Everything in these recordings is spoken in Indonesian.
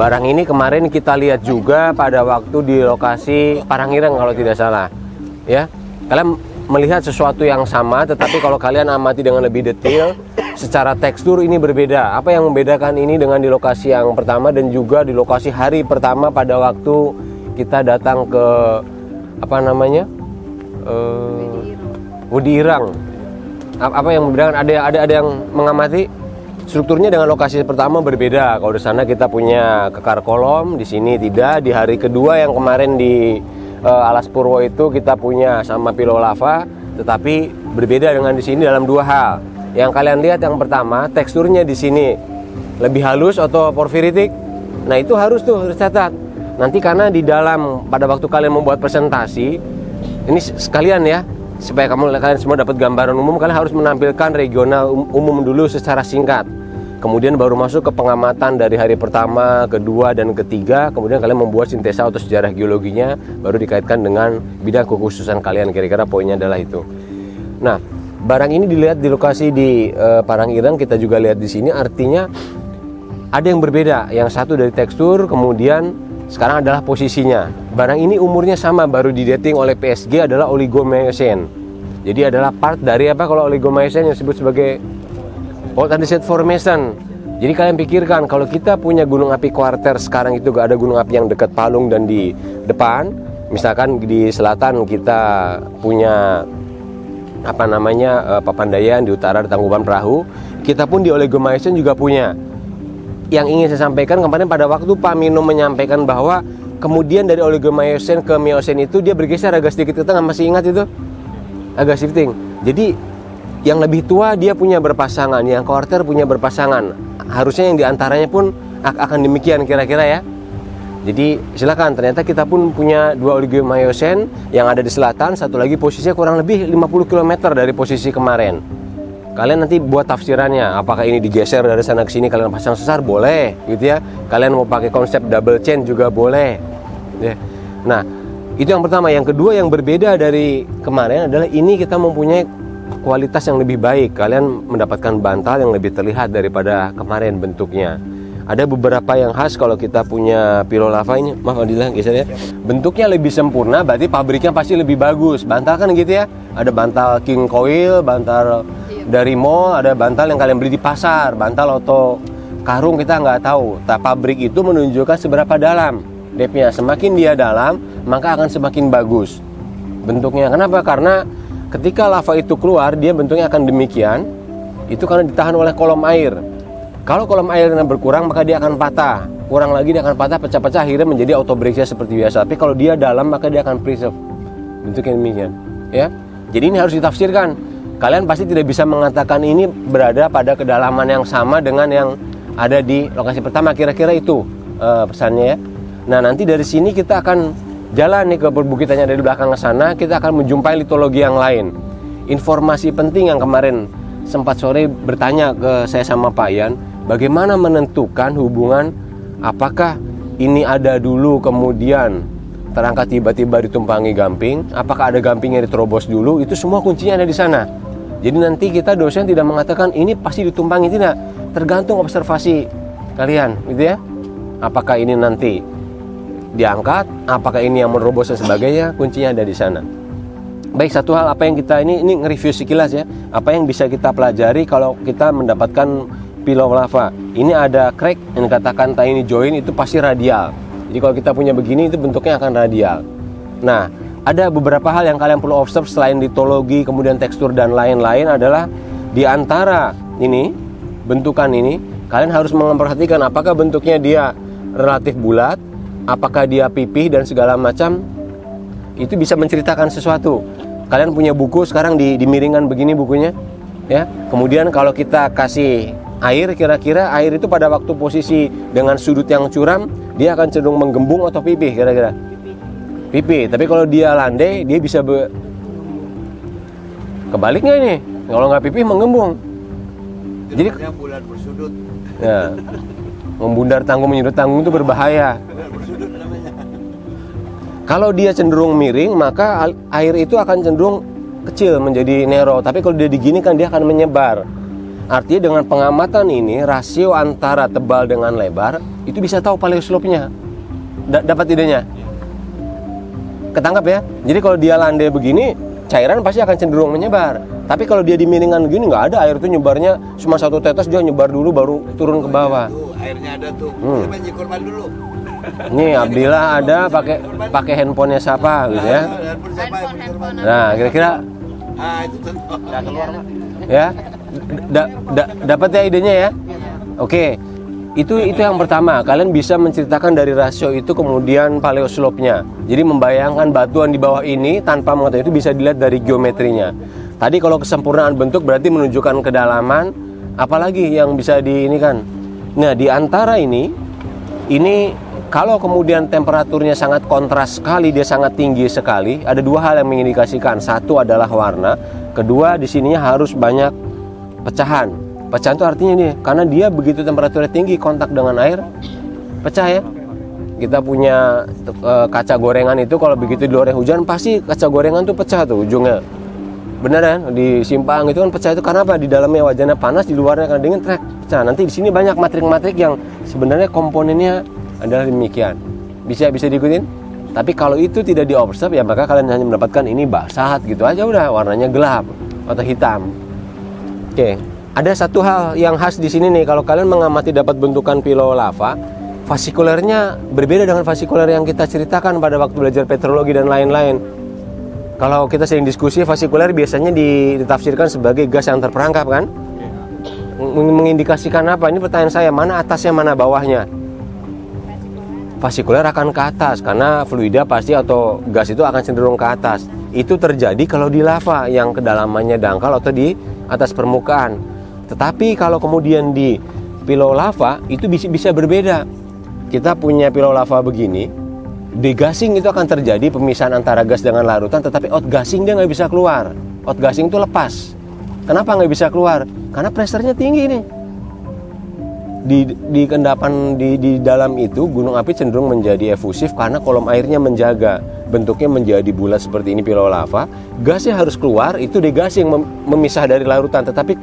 barang ini kemarin kita lihat juga pada waktu di lokasi Parangireng kalau tidak salah. Ya, kalian melihat sesuatu yang sama, tetapi kalau kalian amati dengan lebih detail, secara tekstur ini berbeda. Apa yang membedakan ini dengan di lokasi yang pertama dan juga di lokasi hari pertama pada waktu kita datang ke Wudi Irang? Apa yang membedakan? Ada yang mengamati strukturnya dengan lokasi pertama berbeda. Kalau di sana kita punya kekar kolom, di sini tidak. Di hari kedua yang kemarin di Alas Purwo itu kita punya sama pilau lava, tetapi berbeda dengan di sini dalam dua hal. Yang kalian lihat yang pertama, teksturnya di sini lebih halus atau porfiritik. Nah itu harus catat. Nanti karena di dalam pada waktu kalian membuat presentasi, ini sekalian ya, supaya kalian semua dapat gambaran umum, kalian harus menampilkan regional umum dulu secara singkat. Kemudian baru masuk ke pengamatan dari hari pertama, kedua, dan ketiga. Kemudian kalian membuat sintesa atau sejarah geologinya, baru dikaitkan dengan bidang kekhususan kalian. Kira-kira poinnya adalah itu. Nah, barang ini dilihat di lokasi di Parangireng, kita juga lihat di sini. Artinya ada yang berbeda. Yang satu dari tekstur, kemudian sekarang adalah posisinya. Barang ini umurnya sama, baru didating oleh PSG adalah Oligomycene. Jadi adalah part dari apa kalau Oligomycene yang disebut sebagai Old Andesite Formation. Jadi kalian pikirkan kalau kita punya gunung api kuarter sekarang itu gak ada gunung api yang dekat Palung dan di depan. Misalkan di selatan kita punya Papandayan, di utara di Tangkuban Perahu. Kita pun di Oligomycene juga punya. Yang ingin saya sampaikan kemarin pada waktu Pak Mino menyampaikan bahwa kemudian dari Oligomycene ke Miocene itu dia bergeser agak sedikit ke tengah, masih ingat itu? Agak shifting. Jadi yang lebih tua dia punya berpasangan, yang kuarter punya berpasangan. Harusnya yang diantaranya pun akan demikian kira-kira ya. Jadi silakan, ternyata kita pun punya dua Oligomycene yang ada di selatan, satu lagi posisinya kurang lebih 50 km dari posisi kemarin. Kalian nanti buat tafsirannya, apakah ini digeser dari sana ke sini kalian pasang sesar boleh gitu ya. Kalian mau pakai konsep double chain juga boleh ya. Nah, itu yang pertama. Yang kedua yang berbeda dari kemarin adalah ini kita mempunyai kualitas yang lebih baik. Kalian mendapatkan bantal yang lebih terlihat daripada kemarin bentuknya. Ada beberapa yang khas kalau kita punya pilau lava ini, maaf Adila geser ya. Bentuknya lebih sempurna, berarti pabriknya pasti lebih bagus. Bantal kan gitu ya. Ada bantal King Coil, bantal dari mall, ada bantal yang kalian beli di pasar, bantal atau karung kita nggak tahu. Tapi pabrik itu menunjukkan seberapa dalam depthnya. Semakin dia dalam, maka akan semakin bagus bentuknya. Kenapa? Karena ketika lava itu keluar, dia bentuknya akan demikian. Itu karena ditahan oleh kolom air. Kalau kolom airnya berkurang, maka dia akan patah. Kurang lagi dia akan patah, pecah-pecah, akhirnya menjadi autobricks seperti biasa. Tapi kalau dia dalam, maka dia akan preserve. Bentuknya demikian. Ya. Jadi ini harus ditafsirkan. Kalian pasti tidak bisa mengatakan ini berada pada kedalaman yang sama dengan yang ada di lokasi pertama. Kira-kira itu pesannya ya. Nah, nanti dari sini kita akan jalan nih ke perbukitannya dari belakang ke sana. Kita akan menjumpai litologi yang lain. Informasi penting yang kemarin sempat sore bertanya ke saya sama Pak Yan, bagaimana menentukan hubungan apakah ini ada dulu kemudian terangkat tiba-tiba ditumpangi gamping, apakah ada gamping yang diterobos dulu, itu semua kuncinya ada di sana. Jadi nanti kita dosen tidak mengatakan ini pasti ditumpangi, tidak, tergantung observasi kalian gitu ya. Apakah ini nanti diangkat, apakah ini yang menerobos dan sebagainya, kuncinya ada di sana. Baik, satu hal apa yang kita ini nge-review sekilas ya, apa yang bisa kita pelajari kalau kita mendapatkan pilau lava. Ini ada crack yang dikatakan tiny joint, itu pasti radial. Jadi kalau kita punya begini itu bentuknya akan radial. Nah, ada beberapa hal yang kalian perlu observe selain litologi, kemudian tekstur dan lain-lain adalah di antara ini, bentukan ini, kalian harus memperhatikan apakah bentuknya dia relatif bulat, apakah dia pipih dan segala macam. Itu bisa menceritakan sesuatu. Kalian punya buku sekarang dimiringan begini bukunya ya. Kemudian kalau kita kasih air, kira-kira air itu pada waktu posisi dengan sudut yang curam, dia akan cenderung menggembung atau pipih kira-kira? Pipih. Tapi kalau dia landai, dia bisa kebaliknya ini. Kalau nggak pipih menggembung. Jadi bulat bersudut. Ya. Membundar tanggung menyudut tanggung itu berbahaya. Kalau dia cenderung miring, maka air itu akan cenderung kecil menjadi narrow. Tapi kalau dia diginikan, dia akan menyebar. Artinya dengan pengamatan ini, rasio antara tebal dengan lebar itu bisa tahu paleoslope-nya. Dapat idenya? Ketangkap ya? Jadi kalau dia landai begini, cairan pasti akan cenderung menyebar. Tapi kalau dia di miringan gini, nggak ada, air itu nyebarnya cuma satu tetes, dia nyebar dulu baru turun ke bawah. Airnya ada tuh. Kita korban dulu. Nih Abdillah ada pakai handphonenya siapa gitu ya. Nah kira-kira itu tentu. Ya dapat ya idenya ya. Oke, itu yang pertama. Kalian bisa menceritakan dari rasio itu kemudian paleoslope-nya. Jadi membayangkan batuan di bawah ini tanpa mengetahui itu bisa dilihat dari geometrinya. Tadi kalau kesempurnaan bentuk berarti menunjukkan kedalaman. Apalagi yang bisa ini kan. Nah di antara ini kalau kemudian temperaturnya sangat kontras sekali, dia sangat tinggi sekali, ada dua hal yang mengindikasikan. Satu adalah warna, kedua di sininya harus banyak pecahan. Pecahan itu artinya nih, karena dia begitu temperaturnya tinggi, kontak dengan air, pecah ya. Kita punya kaca gorengan itu kalau begitu di luar hujan, pasti kaca gorengan tuh pecah tuh ujungnya. Beneran di Simpang itu kan pecah itu karena apa? Di dalamnya wajannya panas, di luarnya kan dingin, trek pecah. Nanti di sini banyak matrik-matrik yang sebenarnya komponennya adalah demikian. Bisa diikutin. Tapi kalau itu tidak diobserv ya maka kalian hanya mendapatkan ini basah gitu aja udah, warnanya gelap atau hitam. Oke, ada satu hal yang khas di sini nih, kalau kalian mengamati dapat bentukan pilau lava, fasikulernya berbeda dengan fasikuler yang kita ceritakan pada waktu belajar petrologi dan lain-lain. Kalau kita sering diskusi, fasikuler biasanya ditafsirkan sebagai gas yang terperangkap kan? Mengindikasikan apa? Ini pertanyaan saya, mana atasnya mana bawahnya? Fasikuler akan ke atas karena fluida pasti atau gas itu akan cenderung ke atas. Itu terjadi kalau di lava yang kedalamannya dangkal atau di atas permukaan. Tetapi kalau kemudian di pilau lava itu bisa berbeda. Kita punya pilau lava begini, degassing itu akan terjadi, pemisahan antara gas dengan larutan, tetapi outgassing dia nggak bisa keluar. Outgassing itu lepas. Kenapa nggak bisa keluar? Karena pressure-nya tinggi nih. Di kendapan di dalam itu gunung api cenderung menjadi efusif karena kolom airnya menjaga, bentuknya menjadi bulat seperti ini pilau lava. Gasnya harus keluar, itu degassing memisah dari larutan, tetapi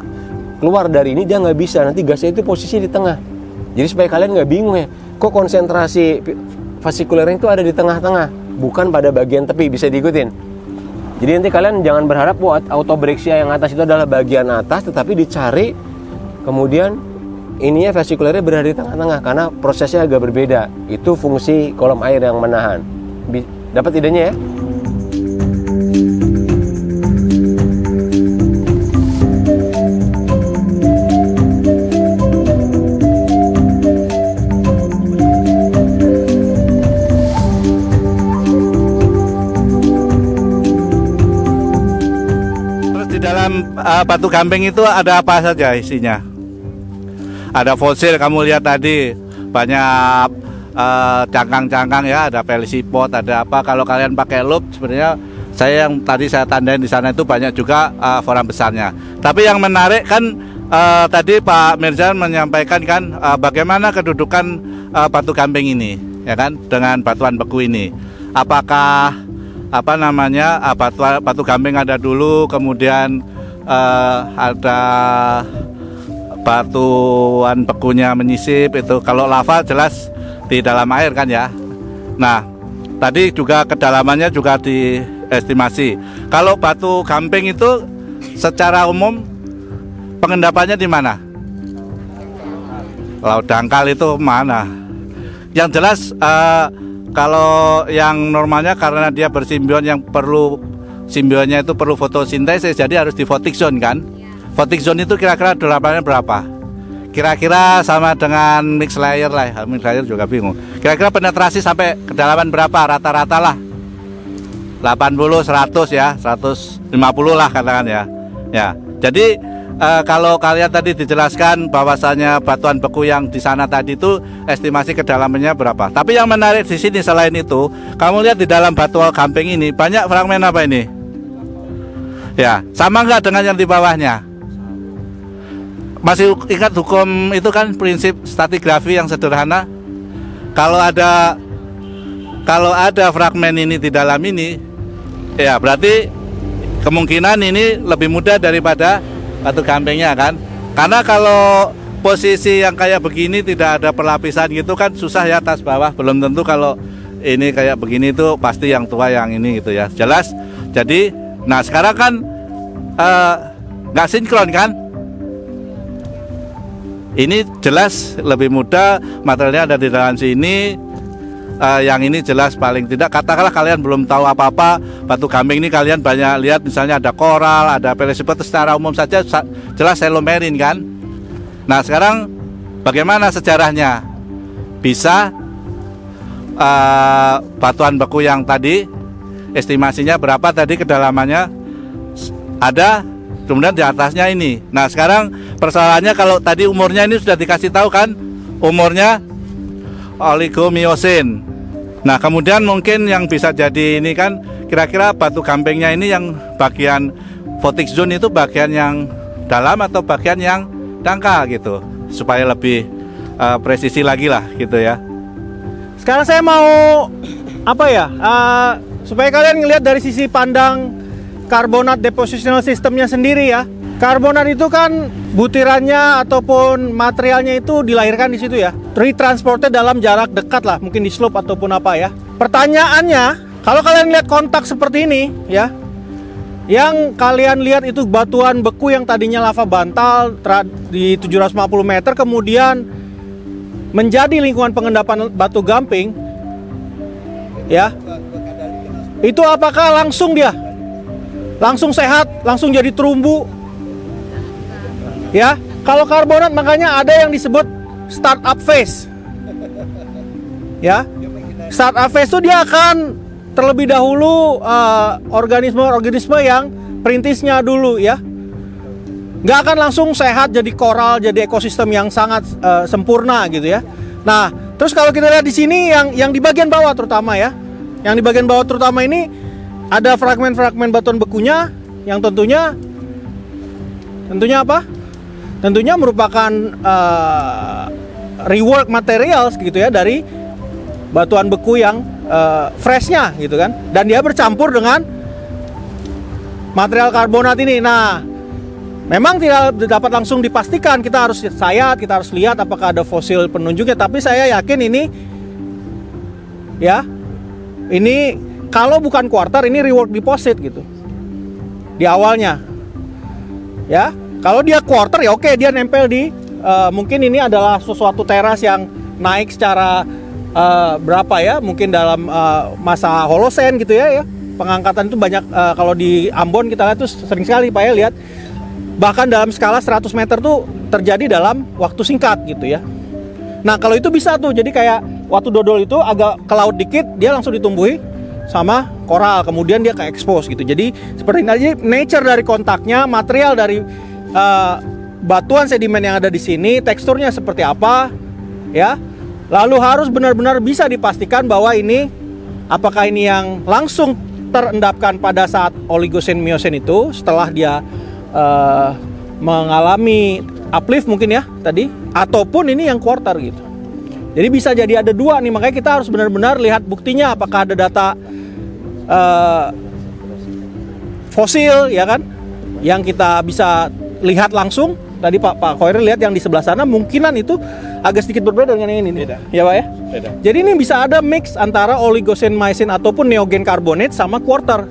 keluar dari ini dia nggak bisa, nanti gasnya itu posisi di tengah. Jadi supaya kalian nggak bingung ya, kok konsentrasi fasikulernya itu ada di tengah-tengah, bukan pada bagian tepi. Bisa diikutin. Jadi nanti kalian jangan berharap autobrexia yang atas itu adalah bagian atas, tetapi dicari kemudian ininya fasikulernya berada di tengah-tengah karena prosesnya agak berbeda. Itu fungsi kolom air yang menahan. Dapat idenya ya? Terus di dalam batu gamping itu ada apa saja isinya? Ada fosil, kamu lihat tadi banyak cangkang-cangkang ya, ada pelisipot, ada apa. Kalau kalian pakai lup, sebenarnya yang tadi saya tandain di sana itu banyak juga foram besarnya. Tapi yang menarik kan tadi Pak Mirzan menyampaikan kan bagaimana kedudukan batu gamping ini, ya kan, dengan batuan beku ini. Apakah batu gamping ada dulu, kemudian ada batuan bekunya menyisip itu. Kalau lava jelas di dalam air kan ya. Nah, tadi juga kedalamannya juga diestimasi. Kalau batu gamping itu secara umum pengendapannya di mana? Laut dangkal itu mana? Yang jelas kalau yang normalnya karena dia bersimbion, yang perlu simbionnya itu perlu fotosintesis, jadi harus di photic zone kan. Photic zone itu kira-kira kedalamannya berapa? Kira-kira sama dengan mix layer lah. Mix layer juga bingung. Kira-kira penetrasi sampai kedalaman berapa? Rata-rata lah 80, 100 ya, 150 lah katakan ya. Ya. Jadi kalau kalian tadi dijelaskan bahwasanya batuan beku yang di sana tadi itu estimasi kedalamannya berapa. Tapi yang menarik di sini selain itu, kamu lihat di dalam batuan gamping ini banyak fragmen apa ini? Ya, sama nggak dengan yang di bawahnya? Masih ingat hukum itu kan, prinsip stratigrafi yang sederhana. Kalau ada fragmen ini di dalam ini, ya berarti kemungkinan ini lebih mudah daripada batu gampingnya kan. Karena kalau posisi yang kayak begini tidak ada perlapisan gitu kan susah ya, atas bawah. Belum tentu kalau ini kayak begini itu pasti yang tua yang ini gitu ya. Jelas. Jadi, nah sekarang kan nggak sinkron kan? Ini jelas lebih mudah, materialnya ada di dalam sini. Yang ini jelas paling tidak, katakanlah kalian belum tahu apa-apa batu gamping ini, kalian banyak lihat misalnya ada koral, ada pelesipet, secara umum saja jelas selomerin kan. Nah sekarang bagaimana sejarahnya? Bisa batuan beku yang tadi estimasinya berapa tadi kedalamannya ada, kemudian di atasnya ini. Nah sekarang persoalannya kalau tadi umurnya ini sudah dikasih tahu kan, umurnya oligomiosin. Nah kemudian mungkin yang bisa jadi ini kan kira-kira batu gampingnya ini yang bagian photic zone itu bagian yang dalam atau bagian yang dangkal gitu, supaya lebih presisi lagi lah gitu ya. Sekarang saya mau apa ya, supaya kalian ngelihat dari sisi pandang karbonat depositional systemnya sendiri ya. Karbonat itu kan butirannya ataupun materialnya itu dilahirkan di situ ya, retransportnya dalam jarak dekat lah, mungkin di slope ataupun apa ya. Pertanyaannya, kalau kalian lihat kontak seperti ini ya, yang kalian lihat itu batuan beku yang tadinya lava bantal di 750 meter kemudian menjadi lingkungan pengendapan batu gamping ya, itu apakah langsung dia langsung sehat, langsung jadi terumbu? Ya, kalau karbonat makanya ada yang disebut startup phase. Ya, startup phase itu dia akan terlebih dahulu organisme-organisme yang perintisnya dulu ya. Nggak akan langsung sehat jadi koral, jadi ekosistem yang sangat sempurna gitu ya. Nah, terus kalau kita lihat di sini yang di bagian bawah terutama ya, yang di bagian bawah terutama ini ada fragmen-fragmen batuan bekunya yang tentunya apa? Tentunya merupakan rework materials gitu ya dari batuan beku yang freshnya gitu kan, dan dia bercampur dengan material karbonat ini. Nah, memang tidak dapat langsung dipastikan, kita harus sayat, kita harus lihat apakah ada fosil penunjuknya, tapi saya yakin ini ya, ini kalau bukan quarter ini rework deposit gitu di awalnya ya. Kalau dia quarter ya oke, dia nempel di mungkin ini adalah sesuatu teras yang naik secara berapa ya, mungkin dalam masa Holosen gitu ya. Pengangkatan itu banyak, kalau di Ambon kita lihat tuh sering sekali Pak ya, lihat bahkan dalam skala 100 meter tuh terjadi dalam waktu singkat gitu ya. Nah kalau itu bisa tuh, jadi kayak waktu dodol itu agak ke laut dikit, dia langsung ditumbuhi sama koral, kemudian dia ke expose gitu. Jadi seperti ini aja nature dari kontaknya, material dari batuan sedimen yang ada di sini, teksturnya seperti apa ya. Lalu harus benar-benar bisa dipastikan bahwa ini apakah ini yang langsung terendapkan pada saat Oligocene Miocene itu setelah dia mengalami uplift mungkin ya tadi, ataupun ini yang quarter gitu. Jadi bisa jadi ada dua nih, makanya kita harus benar-benar lihat buktinya, apakah ada data fosil ya kan, yang kita bisa lihat langsung. Tadi Pak Khoiril lihat yang di sebelah sana, mungkinan itu agak sedikit berbeda dengan yang ini. Beda. Ya Pak ya? Beda. Jadi ini bisa ada mix antara Oligocene Miocene ataupun Neogen Carbonate sama quarter.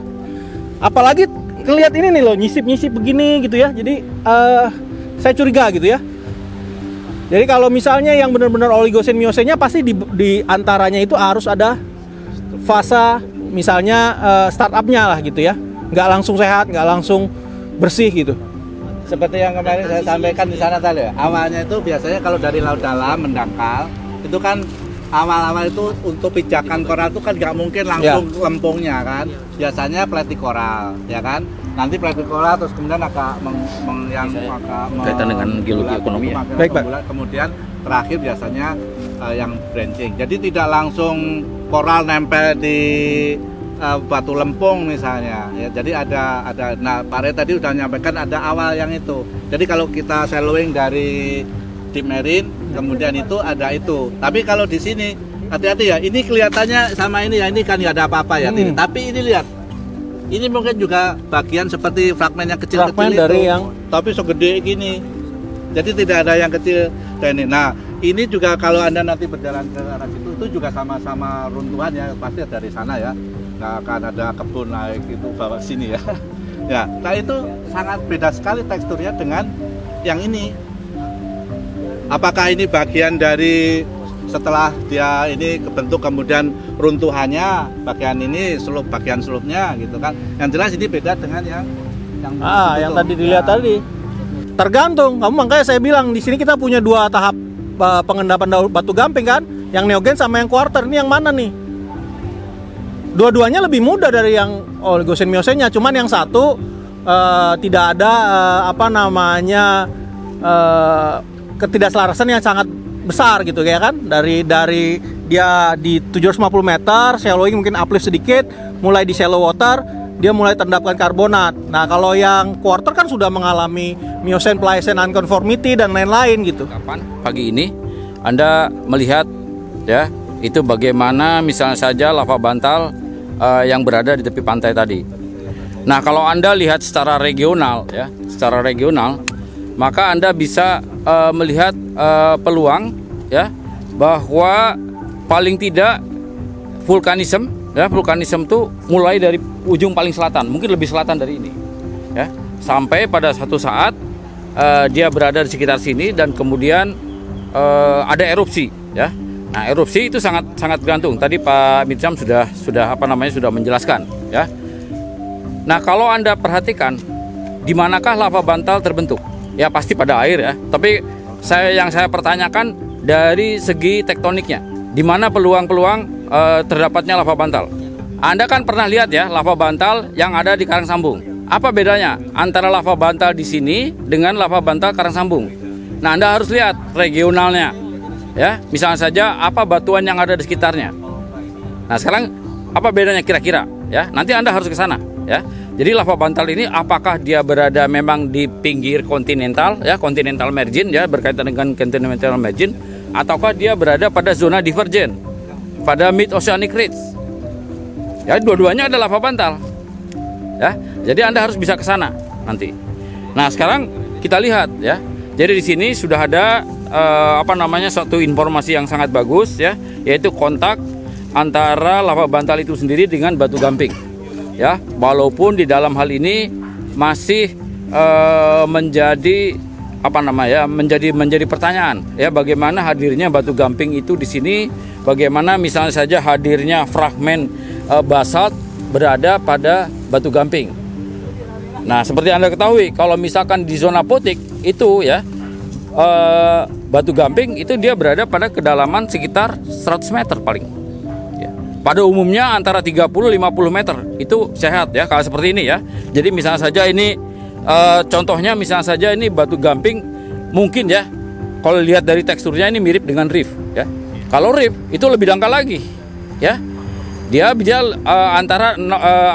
Apalagi ngelihat ini nih loh, nyisip-nyisip begini gitu ya. Jadi saya curiga gitu ya. Jadi kalau misalnya yang benar-benar Oligocene Miocene-nya pasti di antaranya itu harus ada fase misalnya startup-nya lah gitu ya. Nggak langsung sehat, nggak langsung bersih gitu. Seperti yang kemarin saya sampaikan di sana tadi, awalnya itu biasanya kalau dari laut dalam mendangkal itu kan awal-awal itu untuk pijakan koral itu kan nggak mungkin langsung lempungnya kan, biasanya platy koral ya kan, nanti platy koral terus kemudian agak kaitan dengan geologi ekonomi ya. Baik, kemudian terakhir biasanya yang branching, jadi tidak langsung koral nempel di batu lempung misalnya ya. Jadi ada nah Pak Re tadi udah menyampaikan ada awal yang itu. Jadi kalau kita shallowing dari deep marine kemudian itu ada itu. Tapi kalau di sini hati-hati ya, ini kelihatannya sama ini ya, ini kan nggak ada apa-apa ya. Tapi ini lihat, ini mungkin juga bagian seperti fragmen yang kecil-kecil itu, dari yang tapi segede gini Jadi tidak ada yang kecil kayak ini. Nah, ini juga kalau Anda nanti berjalan ke arah situ itu juga sama-sama runtuhan ya, pasti dari sana ya. Nggak akan ada kebun naik itu bawa sini ya. Ya, nah itu sangat beda sekali teksturnya dengan yang ini. Apakah ini bagian dari setelah dia ini kebentuk kemudian runtuhannya bagian ini bagian selupnya gitu kan? Yang jelas ini beda dengan yang tadi dilihat tadi. Tergantung. Kamu makanya saya bilang di sini kita punya 2 tahap pengendapan batu gamping kan? Yang neogen sama yang quarter. Ini yang mana nih? Dua-duanya lebih mudah dari yang Oligocene Miocene-nya, cuman yang satu tidak ada ketidakselarasan yang sangat besar gitu ya kan. Dari dia di 750 meter, shallowing mungkin uplift sedikit, mulai di shallow water dia mulai terendapkan karbonat. Nah, kalau yang quarter kan sudah mengalami Miocene Pliocene unconformity dan lain-lain gitu. Kapan pagi ini Anda melihat ya, itu bagaimana misalnya saja lava bantal yang berada di tepi pantai tadi. Nah, kalau Anda lihat secara regional ya, maka Anda bisa melihat peluang ya bahwa paling tidak vulkanisme itu mulai dari ujung paling selatan, mungkin lebih selatan dari ini ya, sampai pada satu saat dia berada di sekitar sini dan kemudian ada erupsi ya. Nah, erupsi itu sangat gantung. Tadi Pak Mitsam sudah menjelaskan ya. Nah, kalau Anda perhatikan di manakah lava bantal terbentuk? Ya pasti pada air ya. Tapi yang saya pertanyakan dari segi tektoniknya. Di mana peluang-peluang terdapatnya lava bantal? Anda kan pernah lihat ya lava bantal yang ada di Karangsambung. Apa bedanya antara lava bantal di sini dengan lava bantal Karangsambung? Nah, Anda harus lihat regionalnya. Ya, misalnya saja apa batuan yang ada di sekitarnya. Nah, sekarang apa bedanya kira-kira? Ya, nanti Anda harus ke sana. Ya, jadi lava bantal ini apakah dia berada memang di pinggir kontinental, ya, continental margin, ya, berkaitan dengan continental margin, ataukah dia berada pada zona divergen, pada mid oceanic ridge? Ya, dua-duanya adalah lava bantal. Ya, jadi Anda harus bisa ke sana nanti. Nah, sekarang kita lihat ya. Jadi di sini sudah ada suatu informasi yang sangat bagus ya, yaitu kontak antara lava bantal itu sendiri dengan batu gamping. Ya, walaupun di dalam hal ini masih menjadi menjadi pertanyaan ya, bagaimana hadirnya batu gamping itu di sini, bagaimana misalnya saja hadirnya fragmen basalt berada pada batu gamping. Nah, seperti Anda ketahui, kalau misalkan di zona potik itu ya, batu gamping itu dia berada pada kedalaman sekitar 100 meter paling ya. Pada umumnya antara 30-50 meter itu sehat ya, kalau seperti ini ya. Jadi misalnya saja ini contohnya misalnya saja ini batu gamping, mungkin ya kalau lihat dari teksturnya ini mirip dengan reef ya. Kalau reef itu lebih dangkal lagi ya. Dia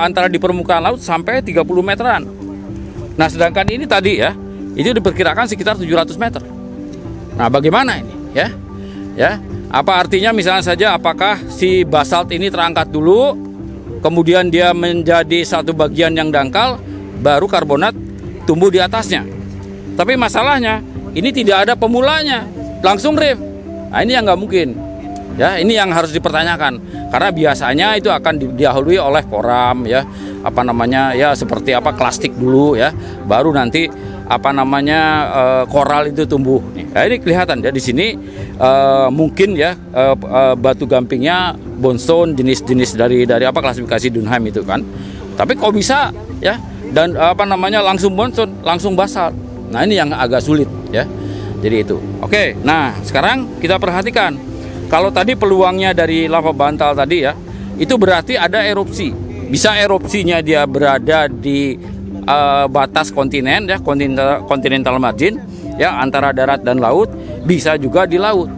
antara di permukaan laut sampai 30 meteran. Nah, sedangkan ini tadi ya, itu diperkirakan sekitar 700 meter. Nah, bagaimana ini ya? Ya, apa artinya misalnya saja apakah si basalt ini terangkat dulu, kemudian dia menjadi satu bagian yang dangkal, baru karbonat tumbuh di atasnya. Tapi masalahnya ini tidak ada pemulanya, langsung reef. Nah, ini yang nggak mungkin. Ya, ini yang harus dipertanyakan, karena biasanya itu akan didahului oleh koram ya, ya seperti klastik dulu ya, baru nanti koral itu tumbuh. Nah, ini kelihatan ya di sini mungkin ya batu gampingnya bonestone, jenis dari klasifikasi Dunham itu kan. Tapi kok bisa ya, dan langsung bonestone, langsung basalt. Nah, ini yang agak sulit ya. Jadi itu. Oke, nah sekarang kita perhatikan. Kalau tadi peluangnya dari lava bantal tadi ya, itu berarti ada erupsi. Bisa erupsinya dia berada di batas kontinen ya, continental margin ya, antara darat dan laut, bisa juga di laut.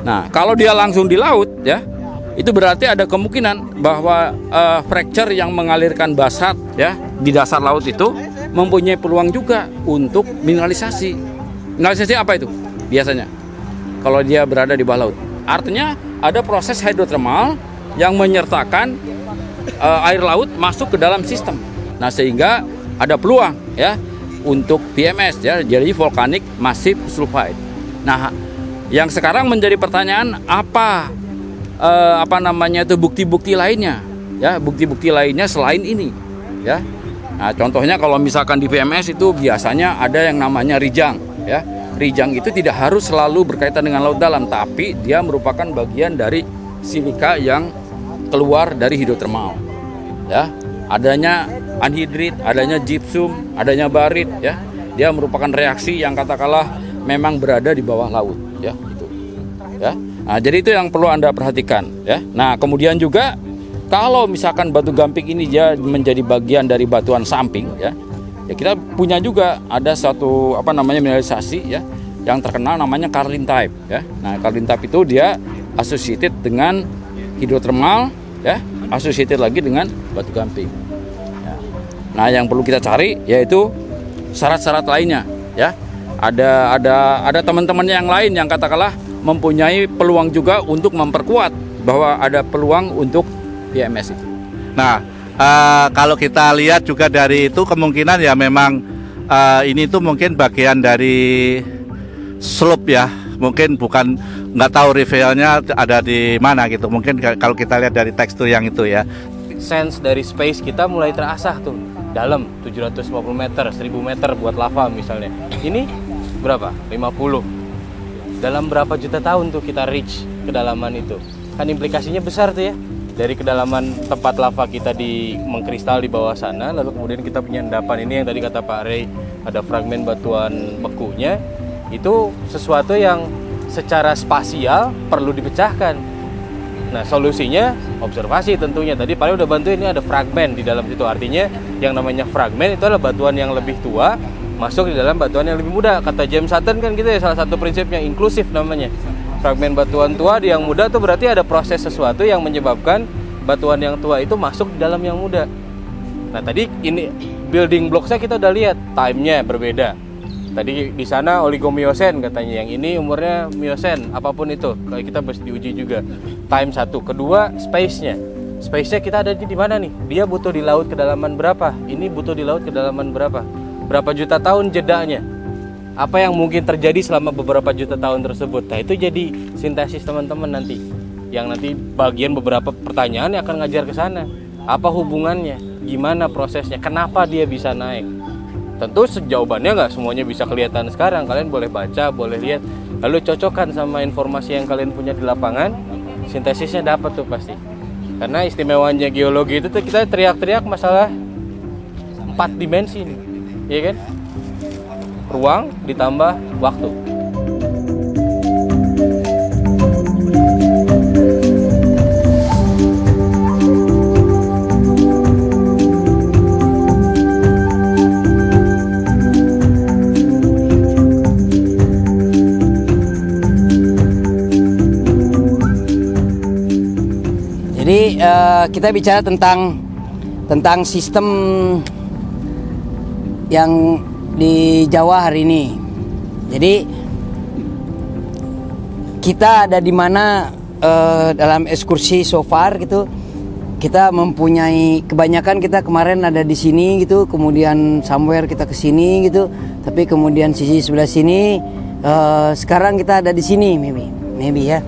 Nah, kalau dia langsung di laut ya, itu berarti ada kemungkinan bahwa fracture yang mengalirkan basalt ya di dasar laut itu mempunyai peluang juga untuk mineralisasi. Mineralisasi apa itu? Biasanya kalau dia berada di bawah laut, artinya ada proses hidrotermal yang menyertakan air laut masuk ke dalam sistem. Nah, sehingga ada peluang ya untuk VMS ya, jadi Volcanic Massive Sulfide. Nah, yang sekarang menjadi pertanyaan apa namanya itu bukti-bukti lainnya ya, bukti-bukti lainnya selain ini ya. Nah, contohnya kalau misalkan di VMS itu biasanya ada yang namanya rijang ya. Rijang itu tidak harus selalu berkaitan dengan laut dalam, tapi dia merupakan bagian dari silika yang keluar dari hidrotermal ya. Adanya anhidrit, adanya gypsum, adanya barit ya. Dia merupakan reaksi yang katakanlah memang berada di bawah laut ya, itu ya. Nah, jadi itu yang perlu Anda perhatikan ya. Nah, kemudian juga kalau misalkan batu gamping ini dia menjadi bagian dari batuan samping ya, ya kita punya juga ada satu mineralisasi ya yang terkenal namanya Carlin type ya. Nah, Carlin type itu dia associated dengan hidrotermal ya, associated lagi dengan batu gamping. Ya. Nah, yang perlu kita cari yaitu syarat-syarat lainnya ya. Ada teman-teman yang lain yang katakanlah mempunyai peluang juga untuk memperkuat bahwa ada peluang untuk VMS itu. Nah, kalau kita lihat juga dari itu kemungkinan ya memang ini tuh mungkin bagian dari slope ya, mungkin bukan, nggak tahu revealnya ada di mana gitu. Mungkin kalau kita lihat dari tekstur yang itu ya. Sense dari space kita mulai terasah tuh, dalam 750 meter, 1000 meter buat lava misalnya. Ini berapa? 50. Dalam berapa juta tahun tuh kita reach kedalaman itu? Kan implikasinya besar tuh ya. Dari kedalaman tempat lava kita mengkristal di bawah sana, lalu kemudian kita punya endapan ini yang tadi kata Pak Ray, ada fragmen batuan bekunya, itu sesuatu yang secara spasial perlu dipecahkan. Nah, solusinya observasi tentunya. Tadi Pak Ray udah bantu, ini ada fragmen di dalam situ, artinya yang namanya fragmen itu adalah batuan yang lebih tua masuk di dalam batuan yang lebih muda. Kata James Sutton kan gitu ya, salah satu prinsipnya inklusif namanya. Fragmen batuan tua di yang muda itu berarti ada proses sesuatu yang menyebabkan batuan yang tua itu masuk di dalam yang muda. Nah, tadi ini building blocksnya kita udah lihat, time-nya berbeda. Tadi di sana oligomiosen katanya, yang ini umurnya miosen, apapun itu. Kayak kita mesti diuji juga. Time satu, kedua space-nya. Space-nya kita ada di mana nih? Dia butuh di laut kedalaman berapa? Ini butuh di laut kedalaman berapa? Berapa juta tahun jedanya? Apa yang mungkin terjadi selama beberapa juta tahun tersebut? Nah, itu jadi sintesis teman-teman nanti. Yang nanti bagian beberapa pertanyaan yang akan ngajar ke sana. Apa hubungannya? Gimana prosesnya? Kenapa dia bisa naik? Tentu jawabannya nggak semuanya bisa kelihatan sekarang. Kalian boleh baca, boleh lihat. Lalu cocokkan sama informasi yang kalian punya di lapangan. Sintesisnya dapat tuh pasti. Karena istimewanya geologi itu tuh kita teriak-teriak masalah 4 dimensi nih. Iya kan? Ruang ditambah waktu. Jadi kita bicara tentang sistem yang di Jawa hari ini. Jadi kita ada di mana dalam ekskursi so far gitu. Kita mempunyai kebanyakan, kita kemarin ada di sini gitu, kemudian somewhere kita ke sini gitu. Tapi kemudian sisi sebelah sini sekarang kita ada di sini maybe ya.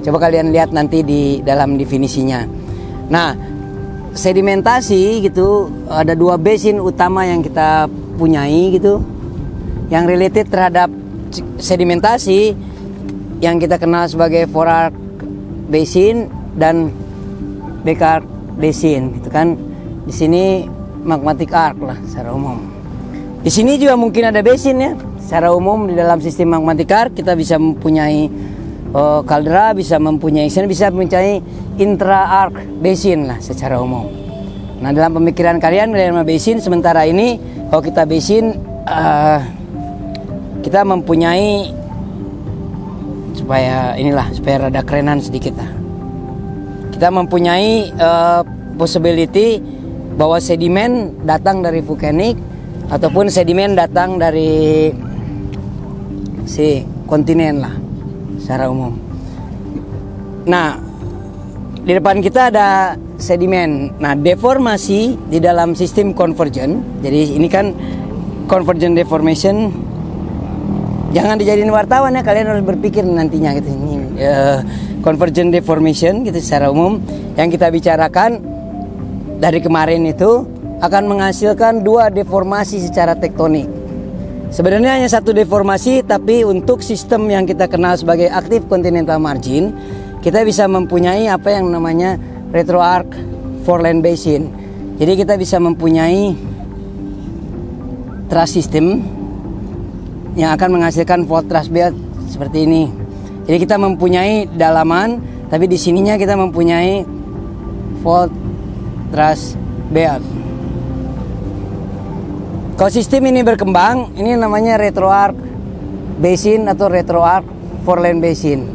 Coba kalian lihat nanti di dalam definisinya. Nah, sedimentasi gitu, ada 2 basin utama yang kita punyai gitu, yang related terhadap sedimentasi yang kita kenal sebagai Forarch Basin dan Bakarch Basin gitu kan. Di sini magmatic arc lah secara umum. Di sini juga mungkin ada basin ya. Secara umum di dalam sistem magmatic arc kita bisa mempunyai kaldera, bisa mempunyai intra-arc basin lah secara umum. Nah, dalam pemikiran kalian dalam basin sementara ini, kalau kita basin kita mempunyai supaya rada kerenan sedikit lah. Kita mempunyai possibility bahwa sedimen datang dari vulkanik ataupun sedimen datang dari si kontinen lah secara umum. Nah, di depan kita ada sedimen. Nah, deformasi di dalam sistem convergent. Jadi ini kan convergent deformation. Jangan dijadiin wartawan ya, kalian harus berpikir nantinya gitu. Ini convergent deformation gitu secara umum yang kita bicarakan dari kemarin itu akan menghasilkan 2 deformasi secara tektonik. Sebenarnya hanya 1 deformasi, tapi untuk sistem yang kita kenal sebagai active continental margin, kita bisa mempunyai apa yang namanya retroarc foreland basin. Jadi kita bisa mempunyai truss system yang akan menghasilkan fault truss belt seperti ini. Jadi kita mempunyai dalaman, tapi di sininya kita mempunyai fault truss belt. Kalau sistem ini berkembang, ini namanya retroarc basin atau retroarc foreland basin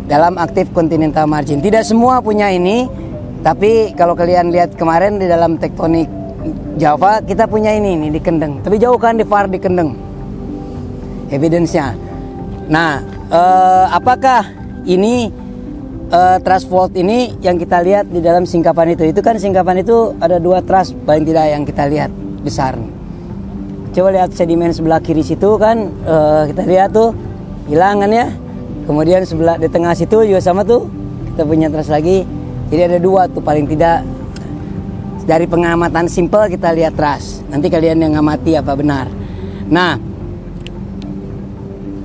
dalam active continental margin. Tidak semua punya ini, tapi kalau kalian lihat kemarin di dalam tektonik Java, kita punya ini di Kendeng. Tapi jauh kan di far di Kendeng evidence-nya. Nah, apakah ini truss fault ini yang kita lihat di dalam singkapan itu? Itu kan singkapan itu ada 2 truss paling tidak yang kita lihat besar. Coba lihat sedimen sebelah kiri situ kan, kita lihat tuh hilang kan ya. Kemudian sebelah di tengah situ juga sama tuh, kita punya truss lagi. Jadi ada 2 tuh paling tidak. Dari pengamatan simple kita lihat truss. Nanti kalian yang ngamati apa benar. Nah,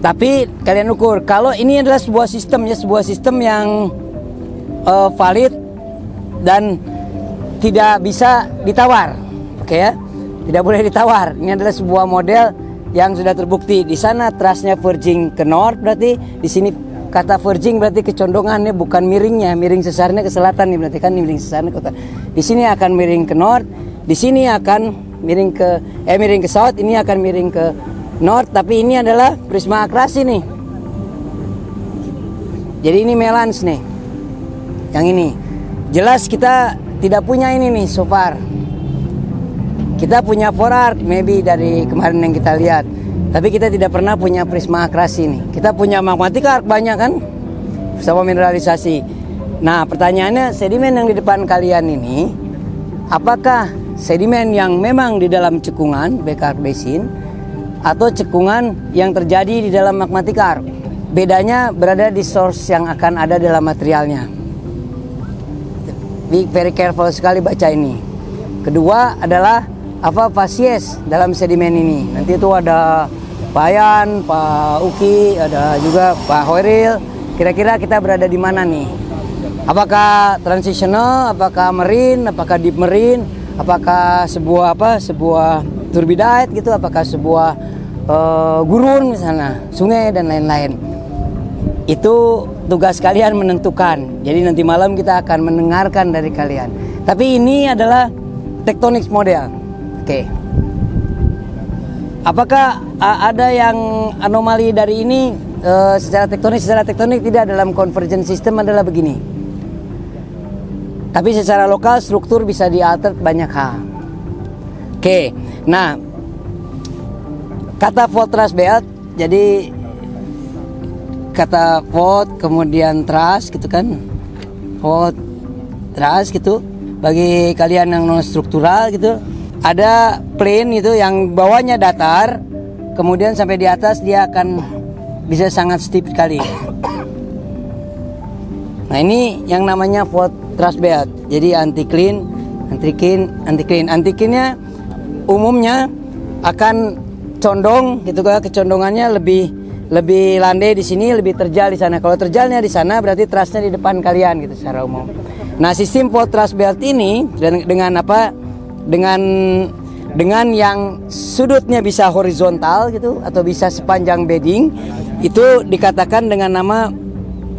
tapi kalian ukur kalau ini adalah sebuah sistem ya, sebuah sistem yang valid dan tidak bisa ditawar. Oke ya, tidak boleh ditawar. Ini adalah sebuah model yang sudah terbukti. Di sana trussnya verging ke north, berarti di sini kata verging berarti kecondongannya, bukan miringnya. Miring sesarnya ke selatan nih, berarti kan miring sesarnya ke utara. Di sini akan miring ke north, di sini akan miring ke south, ini akan miring ke north, tapi ini adalah prisma akrasi nih. Jadi ini melans nih. Yang ini. Jelas kita tidak punya ini nih so far. Kita punya forarc maybe dari kemarin yang kita lihat. Tapi kita tidak pernah punya prisma akrasi nih. Kita punya magmatic arc banyak kan? Sama mineralisasi. Nah, pertanyaannya sedimen yang di depan kalian ini, apakah sedimen yang memang di dalam cekungan back arc basin atau cekungan yang terjadi di dalam magmatic arc? Bedanya berada di source yang akan ada dalam materialnya. Be very careful sekali baca ini. Kedua adalah apa facies dalam sedimen ini. Nanti itu ada Pak Ayan, Pak Uki, ada juga Pak Hoiril. Kira-kira kita berada di mana nih? Apakah transitional, apakah marine, apakah deep marine, apakah sebuah turbidite gitu, apakah sebuah gurun misalnya, sungai dan lain-lain. Itu tugas kalian menentukan. Jadi nanti malam kita akan mendengarkan dari kalian. Tapi ini adalah tectonics model. Oke. Apakah ada yang anomali dari ini secara tektonik? Secara tektonik tidak, dalam convergent system adalah begini. Tapi secara lokal struktur bisa dialter banyak hal. Oke. Nah, kata fault truss belt, jadi kata fault kemudian truss gitu kan, fault truss gitu. Bagi kalian yang non struktural gitu, ada plane itu yang bawahnya datar, kemudian sampai di atas dia akan bisa sangat steep sekali. Nah, ini yang namanya fault truss belt. Jadi anti clean. Anti-cleannya umumnya akan condong gitu kan, kecondongannya lebih landai di sini, lebih terjal di sana. Kalau terjalnya di sana berarti trussnya di depan kalian gitu secara umum. Nah, sistem fault truss belt ini dengan apa? Dengan yang sudutnya bisa horizontal gitu atau bisa sepanjang bedding, itu dikatakan dengan nama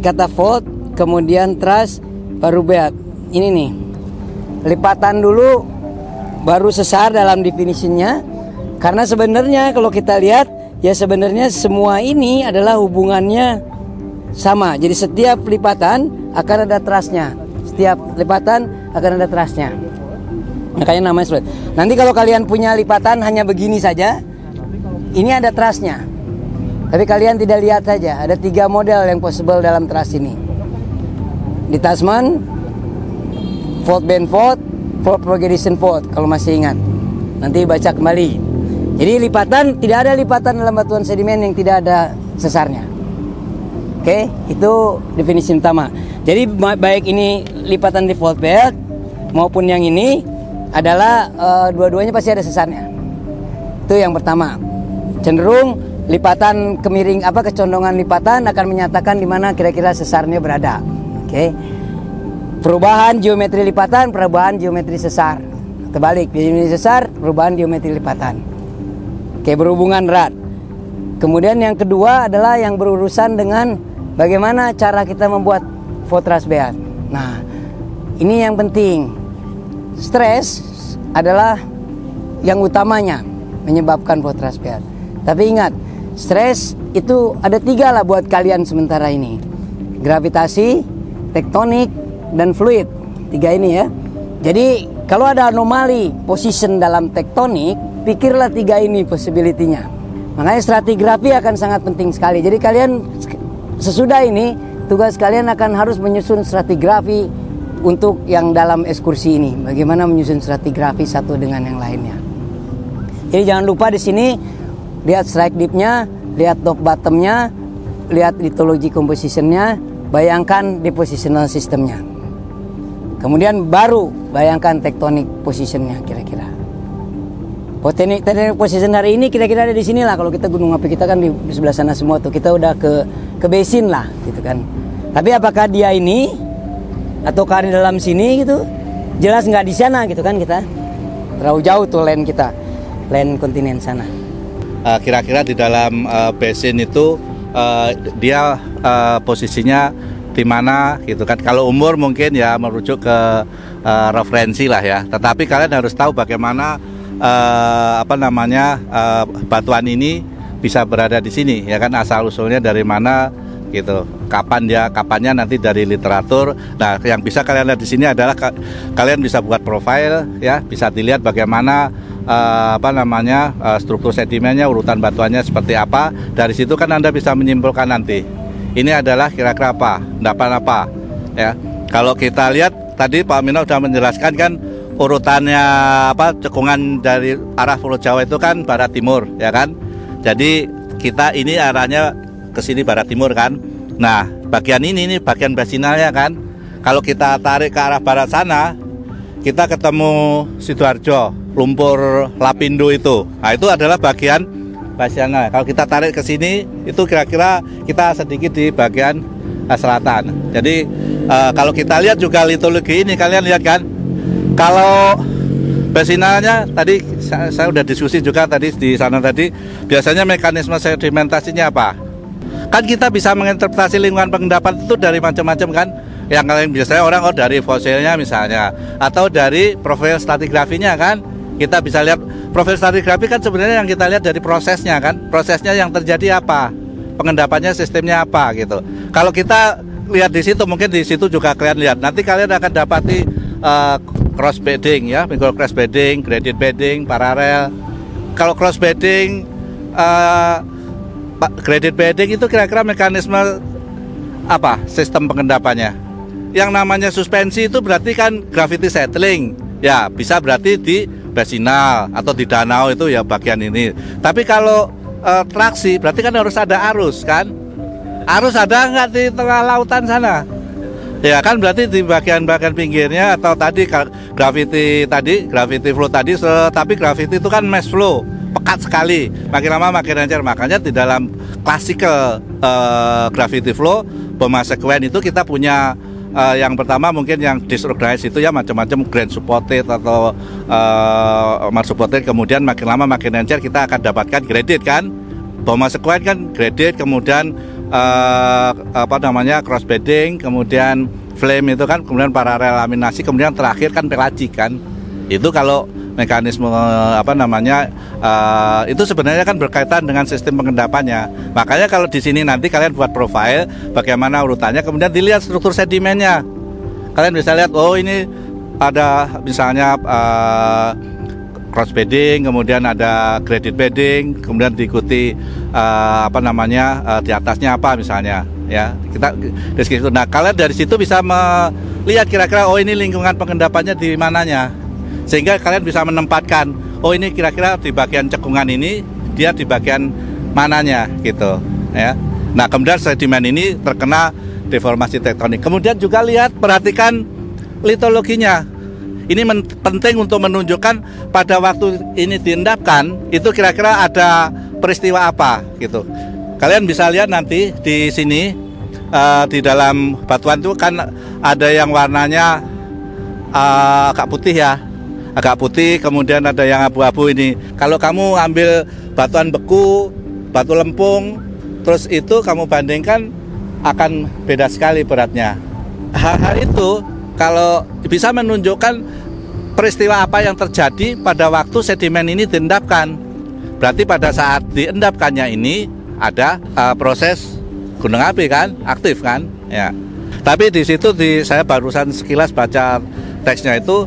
kata fault kemudian truss baru belt. Ini nih. Lipatan dulu baru sesar dalam definisinya. Karena sebenarnya kalau kita lihat ya sebenarnya semua ini adalah hubungannya sama. Jadi setiap lipatan akan ada trussnya. Setiap lipatan akan ada trussnya. Makanya namanya seperti. Nanti kalau kalian punya lipatan hanya begini saja, ini ada trussnya. Tapi kalian tidak lihat saja. Ada 3 model yang possible dalam truss ini. detachment, fault band fault, fault propagation fault kalau masih ingat. Nanti baca kembali. Jadi lipatan, tidak ada lipatan dalam batuan sedimen yang tidak ada sesarnya. Oke, itu definisi utama. Jadi baik ini lipatan di fault belt maupun yang ini adalah dua-duanya pasti ada sesarnya. Itu yang pertama. Cenderung lipatan kecondongan lipatan akan menyatakan di mana kira-kira sesarnya berada. Oke. Perubahan geometri lipatan, perubahan geometri sesar. Terbalik, geometri sesar, perubahan geometri lipatan. Oke, berhubungan erat. Kemudian yang kedua adalah yang berurusan dengan bagaimana cara kita membuat fault thrust belt. Nah, ini yang penting. Stres adalah yang utamanya menyebabkan fault thrust belt. Tapi ingat, stres itu ada 3 lah buat kalian sementara ini. Gravitasi, tektonik, dan fluid. 3 ini ya. Jadi kalau ada anomali position dalam tektonik, pikirlah 3 ini possibility-nya. Makanya stratigrafi akan sangat penting sekali. Jadi kalian sesudah ini tugas kalian akan harus menyusun stratigrafi untuk yang dalam ekskursi ini. Bagaimana menyusun stratigrafi satu dengan yang lainnya. Jadi jangan lupa di sini lihat strike dip-nya, lihat top bottom-nya, lihat lithology composition-nya, bayangkan depositional system-nya. Kemudian baru bayangkan tektonik positionnya kira-kira. Tektonik position hari ini kira-kira ada di sini lah. Kalau kita gunung api kita kan di sebelah sana semua tuh. Kita udah ke basin lah gitu kan. Tapi apakah dia ini ataukah di dalam sini gitu? Jelas nggak di sana gitu kan kita. Terlalu jauh tuh land kita, land kontinen sana. Kira-kira di dalam basin itu dia posisinya di mana gitu kan. Kalau umur mungkin ya merujuk ke referensi lah ya. Tetapi kalian harus tahu bagaimana batuan ini bisa berada di sini ya kan, asal usulnya dari mana gitu. Kapannya nanti dari literatur. Nah, yang bisa kalian lihat di sini adalah kalian bisa buat profil ya, bisa dilihat bagaimana struktur sedimennya, urutan batuannya seperti apa. Dari situ kan Anda bisa menyimpulkan nanti ini adalah kira-kira apa, endapan apa ya. Kalau kita lihat tadi Pak Mino sudah menjelaskan kan urutannya cekungan dari arah Pulau Jawa itu kan barat timur ya kan. Jadi kita ini arahnya ke sini barat timur kan. Nah, bagian ini bagian basinalnya kan. Kalau kita tarik ke arah barat sana, kita ketemu Sidoarjo, lumpur Lapindo itu. Nah, itu adalah bagian basinal. Kalau kita tarik ke sini, itu kira-kira kita sedikit di bagian selatan. Jadi kalau kita lihat juga litologi ini, kalian lihat kan, kalau basinalnya tadi saya udah diskusi juga tadi di sana tadi, biasanya mekanisme sedimentasinya apa? Kan kita bisa menginterpretasi lingkungan pengendapan itu dari macam-macam kan. Yang kalian biasanya orang dari fosilnya misalnya, atau dari profil stratigrafinya kan. Kita bisa lihat profil stratigrafi kan sebenarnya yang kita lihat dari prosesnya kan. Prosesnya yang terjadi apa, pengendapannya sistemnya apa gitu. Kalau kita lihat di situ, mungkin di situ juga kalian lihat. Nanti kalian akan dapati cross bedding ya, micro cross bedding, graded bedding, paralel. Kalau cross bedding, graded bedding itu kira-kira mekanisme apa? Sistem pengendapannya. Yang namanya suspensi itu berarti kan gravity settling. Ya, bisa berarti di basinal atau di danau itu ya bagian ini. Tapi kalau traksi berarti kan harus ada arus kan? Arus ada nggak di tengah lautan sana? Ya kan berarti di bagian-bagian pinggirnya atau tadi gravity flow tadi, tapi gravity itu kan mass flow, pekat sekali, makin lama makin lancar. Makanya di dalam classical gravity flow Boma sequence itu kita punya yang pertama mungkin yang disorganized itu ya macam-macam grand supported atau supported, kemudian makin lama makin lancar kita akan dapatkan graded kan. Boma sequence kan graded, kemudian cross bedding, kemudian flame itu kan, kemudian paralel laminasi, kemudian terakhir kan pelagik kan. Itu kalau mekanisme itu sebenarnya kan berkaitan dengan sistem pengendapannya. Makanya kalau di sini nanti kalian buat profil bagaimana urutannya, kemudian dilihat struktur sedimennya. Kalian bisa lihat, oh ini ada misalnya cross bedding, kemudian ada graded bedding, kemudian diikuti di atasnya apa misalnya. ya kita deskripsi. Nah kalian dari situ bisa melihat kira-kira oh ini lingkungan pengendapannya di mananya, sehingga kalian bisa menempatkan oh ini kira-kira di bagian cekungan ini dia di bagian mananya gitu ya. Nah kemudian sedimen ini terkena deformasi tektonik. Kemudian juga lihat perhatikan litologinya. Ini penting untuk menunjukkan pada waktu ini diendapkan itu kira-kira ada peristiwa apa gitu. Kalian bisa lihat nanti di sini di dalam batuan itu kan ada yang warnanya agak putih ya, agak putih. Kemudian ada yang abu-abu ini. Kalau kamu ambil batuan beku, batu lempung, terus itu kamu bandingkan akan beda sekali beratnya. Hal-hal itu kalau bisa menunjukkan peristiwa apa yang terjadi pada waktu sedimen ini diendapkan. Berarti pada saat diendapkannya ini ada proses gunung api kan, aktif kan, ya. Tapi di situ saya barusan sekilas baca teksnya itu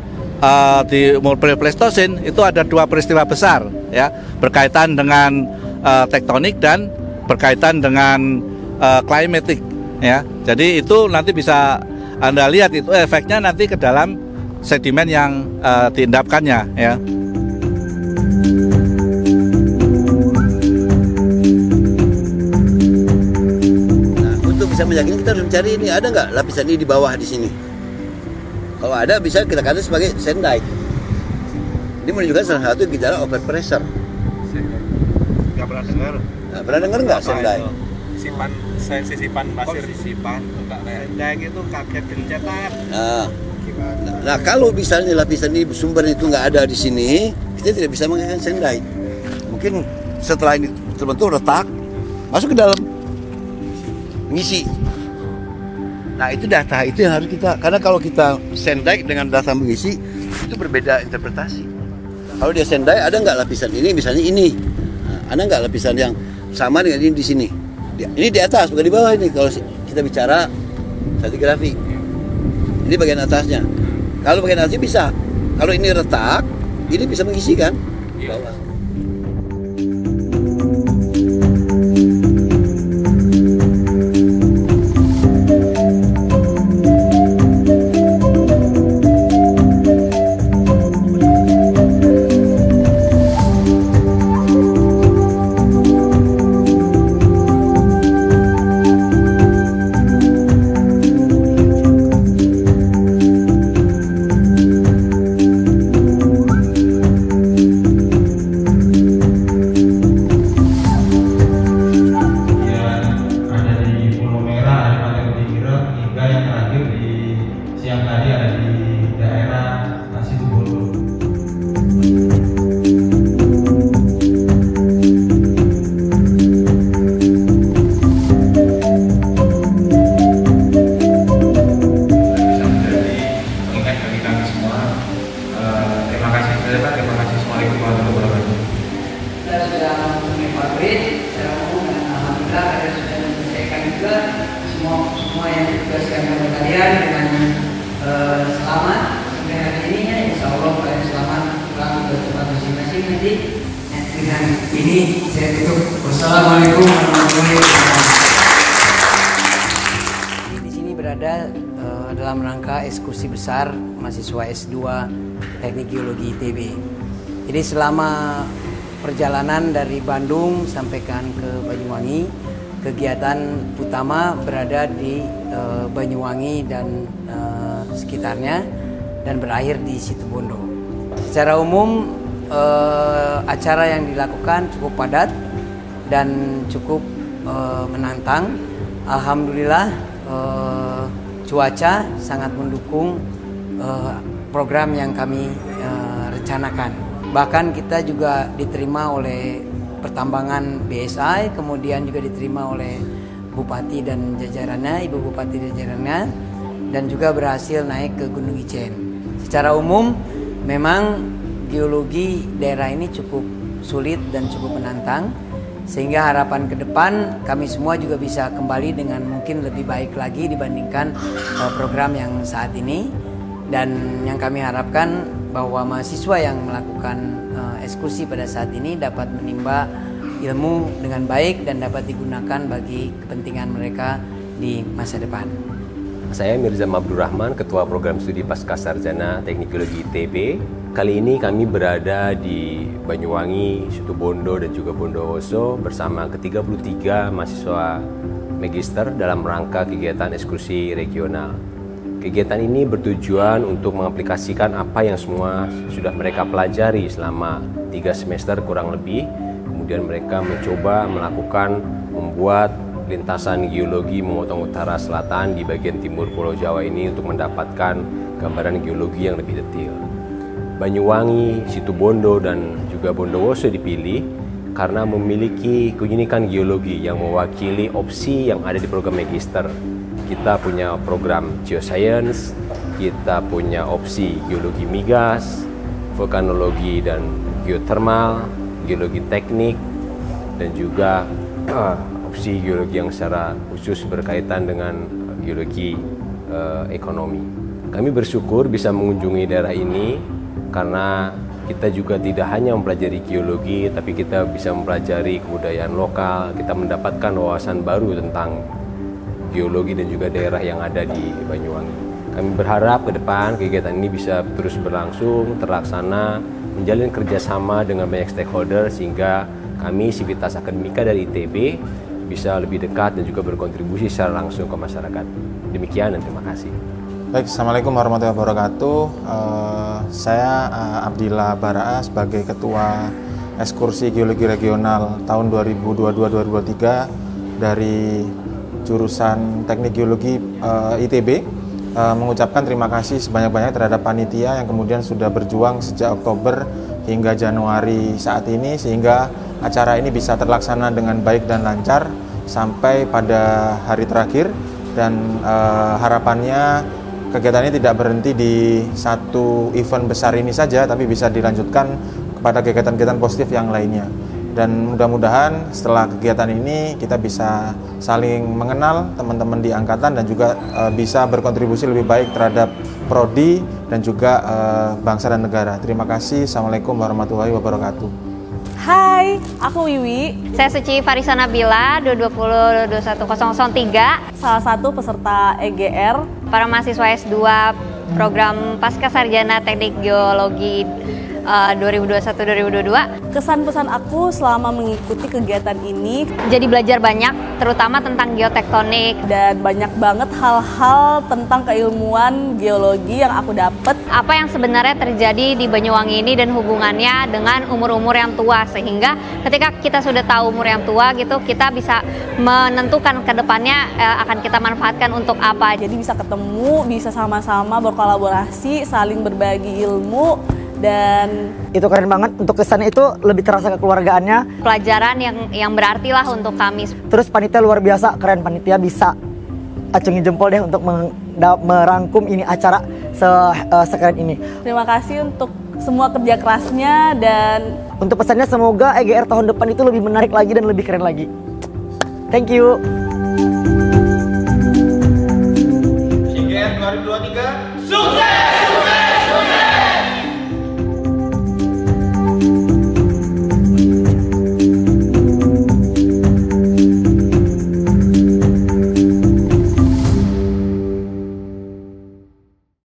di Pleistocene itu ada dua peristiwa besar, ya, berkaitan dengan tektonik dan berkaitan dengan klimatik, ya. Jadi itu nanti bisa Anda lihat itu efeknya nanti ke dalam sedimen yang diendapkannya, ya. Nah, untuk bisa meyakinkan kita harus mencari ini ada nggak lapisan ini di bawah di sini. Kalau ada bisa kita katakan sebagai sandite. Ini menunjukkan salah satu gejala overpressure. Nggak pernah dengar. Nah, pernah dengar nggak sandite? Sisipan pasir, sisipan sandite itu kaget gencetan. Nah, kalau misalnya lapisan ini sumber itu nggak ada di sini, kita tidak bisa menggunakan sandite. Mungkin setelah ini terbentuk retak, masuk ke dalam, ngisi. Nah itu data itu yang harus kita, karena kalau kita sandite dengan data mengisi itu berbeda interpretasi. Kalau dia sandite ada nggak lapisan ini, misalnya ini, nah, ada nggak lapisan yang sama dengan ini di sini? Ini di atas bukan di bawah ini. Kalau kita bicara stratigrafi. Ini bagian atasnya. Kalau bagian atasnya bisa. Kalau ini retak, ini bisa mengisi kan? Bawah. Semua yang ditugaskan kepada kalian dengan selamat sampai hari ini ya, insya Allah kalian selamat pulang ke tempat masing-masing nanti. Dengan ini saya tutup. Wassalamualaikum warahmatullahi wabarakatuh. Di sini berada dalam rangka ekskursi besar mahasiswa S2 Teknik Geologi ITB. Jadi selama perjalanan dari Bandung sampaikan ke Banyuwangi, kegiatan utama berada di Banyuwangi dan sekitarnya dan berakhir di Situbondo. Secara umum acara yang dilakukan cukup padat dan cukup menantang. Alhamdulillah cuaca sangat mendukung program yang kami rencanakan. Bahkan kita juga diterima oleh pertambangan BSI, kemudian juga diterima oleh Bupati dan jajarannya, Ibu Bupati dan jajarannya, dan juga berhasil naik ke Gunung Ijen. Secara umum memang geologi daerah ini cukup sulit dan cukup menantang, sehingga harapan ke depan kami semua juga bisa kembali dengan mungkin lebih baik lagi dibandingkan program yang saat ini. Dan yang kami harapkan bahwa mahasiswa yang melakukan ekskursi pada saat ini dapat menimba ilmu dengan baik dan dapat digunakan bagi kepentingan mereka di masa depan. Saya Mirza Mabdurrahman, Ketua Program Studi Pascasarjana Teknik Geologi ITB. Kali ini kami berada di Banyuwangi, Situbondo, dan juga Bondowoso bersama ke-33 mahasiswa Magister dalam rangka kegiatan ekskursi regional. Kegiatan ini bertujuan untuk mengaplikasikan apa yang semua sudah mereka pelajari selama 3 semester kurang lebih. Kemudian mereka mencoba membuat lintasan geologi memotong utara selatan di bagian timur Pulau Jawa ini untuk mendapatkan gambaran geologi yang lebih detail. Banyuwangi, Situbondo, dan juga Bondowoso dipilih karena memiliki keunikan geologi yang mewakili opsi yang ada di program Magister. Kita punya program Geoscience, kita punya opsi geologi migas, vulkanologi dan geothermal, geologi teknik, dan juga opsi geologi yang secara khusus berkaitan dengan geologi ekonomi. Kami bersyukur bisa mengunjungi daerah ini karena kita juga tidak hanya mempelajari geologi, tapi kita bisa mempelajari kebudayaan lokal, kita mendapatkan wawasan baru tentang geologi dan juga daerah yang ada di Banyuwangi. Kami berharap ke depan kegiatan ini bisa terus berlangsung, terlaksana, menjalin kerjasama dengan banyak stakeholder sehingga kami Sivitas Akademika dari ITB bisa lebih dekat dan juga berkontribusi secara langsung ke masyarakat. Demikian dan terima kasih. Baik, Assalamualaikum warahmatullahi wabarakatuh. Saya Abdillah Baraa sebagai Ketua Ekskursi Geologi Regional tahun 2022-2023 dari jurusan Teknik Geologi ITB. Mengucapkan terima kasih sebanyak-banyak terhadap panitia yang kemudian sudah berjuang sejak Oktober hingga Januari saat ini sehingga acara ini bisa terlaksana dengan baik dan lancar sampai pada hari terakhir, dan harapannya kegiatan ini tidak berhenti di satu event besar ini saja, tapi bisa dilanjutkan kepada kegiatan-kegiatan positif yang lainnya. Dan mudah-mudahan setelah kegiatan ini kita bisa saling mengenal teman-teman di angkatan dan juga bisa berkontribusi lebih baik terhadap prodi dan juga bangsa dan negara. Terima kasih. Assalamualaikum warahmatullahi wabarakatuh. Hai, aku Wiwi. Saya Suci Farisa Nabila, 2202103. Salah satu peserta EGR. Para mahasiswa S2 program Pascasarjana Teknik Geologi 2021-2022. Kesan pesan aku selama mengikuti kegiatan ini, jadi belajar banyak, terutama tentang geotektonik. Dan banyak banget hal-hal tentang keilmuan geologi yang aku dapat. Apa yang sebenarnya terjadi di Banyuwangi ini dan hubungannya dengan umur-umur yang tua. Sehingga ketika kita sudah tahu umur yang tua gitu, kita bisa menentukan ke depannya akan kita manfaatkan untuk apa. Jadi bisa ketemu, bisa sama-sama berkolaborasi, saling berbagi ilmu. Dan itu keren banget. Untuk kesannya itu lebih terasa kekeluargaannya. Pelajaran yang berarti lah untuk kami. Terus panitia luar biasa, keren. Panitia bisa acungi jempol deh untuk merangkum ini acara sekeren ini. Terima kasih untuk semua kerja kerasnya, dan untuk pesannya semoga EGR tahun depan itu lebih menarik lagi dan lebih keren lagi. Thank you. EGR 2023